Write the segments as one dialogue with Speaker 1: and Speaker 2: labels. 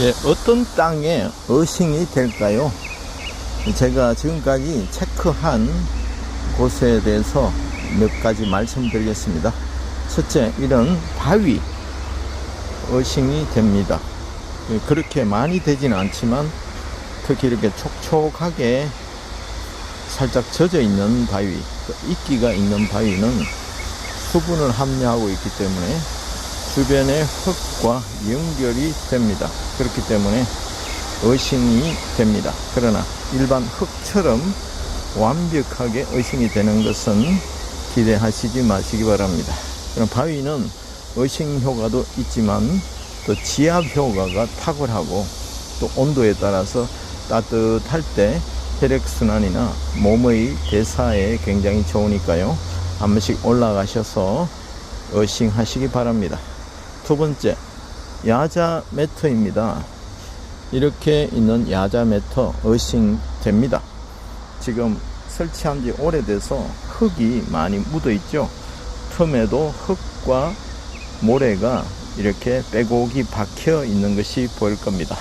Speaker 1: 예, 어떤 땅에 어싱이 될까요? 제가 지금까지 체크한 곳에 대해서 몇 가지 말씀드리겠습니다. 첫째, 이런 바위 어싱이 됩니다. 그렇게 많이 되지는 않지만 특히 이렇게 촉촉하게 살짝 젖어 있는 바위, 이끼가 있는 바위는 수분을 함유하고 있기 때문에 주변의 흙과 연결이 됩니다. 그렇기 때문에 어싱이 됩니다. 그러나 일반 흙처럼 완벽하게 어싱이 되는 것은 기대하시지 마시기 바랍니다. 그럼 바위는 어싱 효과도 있지만 또 지압 효과가 탁월하고 또 온도에 따라서 따뜻할 때 혈액순환이나 몸의 대사에 굉장히 좋으니까요. 한 번씩 올라가셔서 어싱 하시기 바랍니다. 두 번째, 야자 매트입니다. 이렇게 있는 야자 매트 어싱 됩니다. 지금 설치한 지 오래돼서 흙이 많이 묻어 있죠. 틈에도 흙과 모래가 이렇게 빼곡이 박혀 있는 것이 보일 겁니다.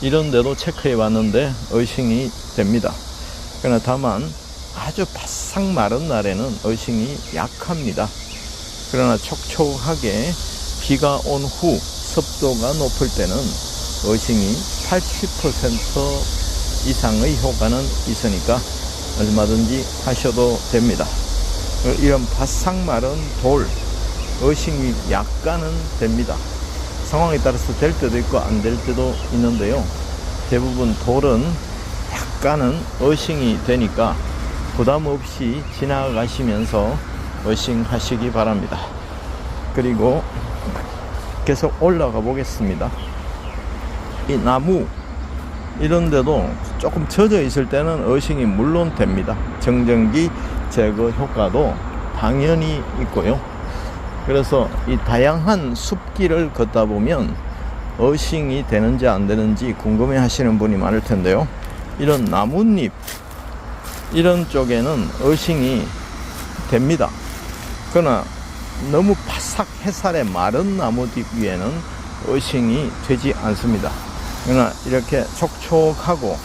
Speaker 1: 이런데도 체크해 봤는데 어싱이 됩니다. 그러나 다만 아주 바싹 마른 날에는 어싱이 약합니다. 그러나 촉촉하게 비가 온 후 습도가 높을 때는 어싱이 80% 이상의 효과는 있으니까 얼마든지 하셔도 됩니다. 이런 바싹 마른 돌 어싱이 약간은 됩니다. 상황에 따라서 될 때도 있고 안 될 때도 있는데요. 대부분 돌은 약간은 어싱이 되니까 부담 없이 지나가시면서 어싱 하시기 바랍니다. 그리고 계속 올라가 보겠습니다. 이 나무 이런데도 조금 젖어 있을 때는 어싱이 물론 됩니다. 정전기 제거 효과도 당연히 있고요. 그래서 이 다양한 숲길을 걷다 보면 어싱이 되는지 안 되는지 궁금해 하시는 분이 많을 텐데요. 이런 나뭇잎 이런 쪽에는 어싱이 됩니다. 그러나 너무 바싹 해살의 마른 나뭇잎 위에는 어싱이 되지 않습니다. 그러나 이렇게 촉촉하고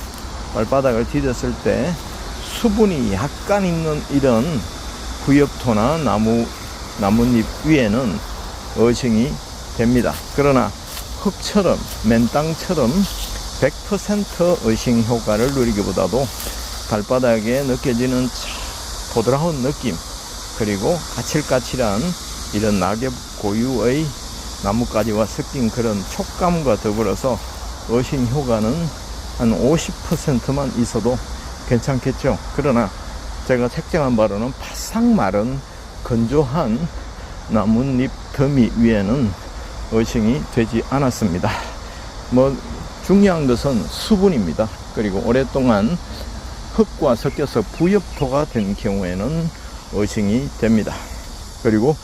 Speaker 1: 발바닥을 디뎠을 때 수분이 약간 있는 이런 구엽토나 나뭇잎 위에는 어싱이 됩니다. 그러나 흙처럼 맨땅처럼 100% 어싱 효과를 누리기보다도 발바닥에 느껴지는 보드라운 느낌, 그리고 까칠까칠한 이런 낙엽 고유의 나뭇가지와 섞인 그런 촉감과 더불어서 어싱 효과는 한 50%만 있어도 괜찮겠죠. 그러나 제가 책정한 바로는 바싹 마른 건조한 나뭇잎 더미 위에는 어싱이 되지 않았습니다. 중요한 것은 수분입니다. 그리고 오랫동안 흙과 섞여서 부엽토가 된 경우에는 어싱이 됩니다. 그리고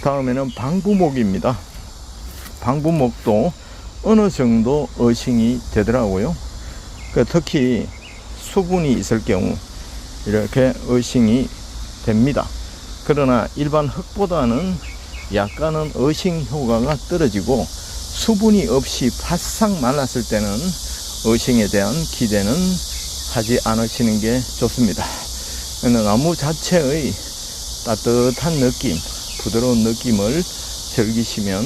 Speaker 1: 다음에는 방부목입니다. 방부목도 어느 정도 어싱이 되더라고요. 특히 수분이 있을 경우 이렇게 어싱이 됩니다. 그러나 일반 흙보다는 약간은 어싱 효과가 떨어지고 수분이 없이 바싹 말랐을 때는 어싱에 대한 기대는 하지 않으시는 게 좋습니다. 나무 자체의 따뜻한 느낌, 부드러운 느낌을 즐기시면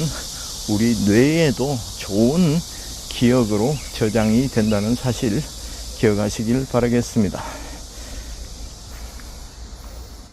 Speaker 1: 우리 뇌에도 좋은 기억으로 저장이 된다는 사실 기억하시길 바라겠습니다.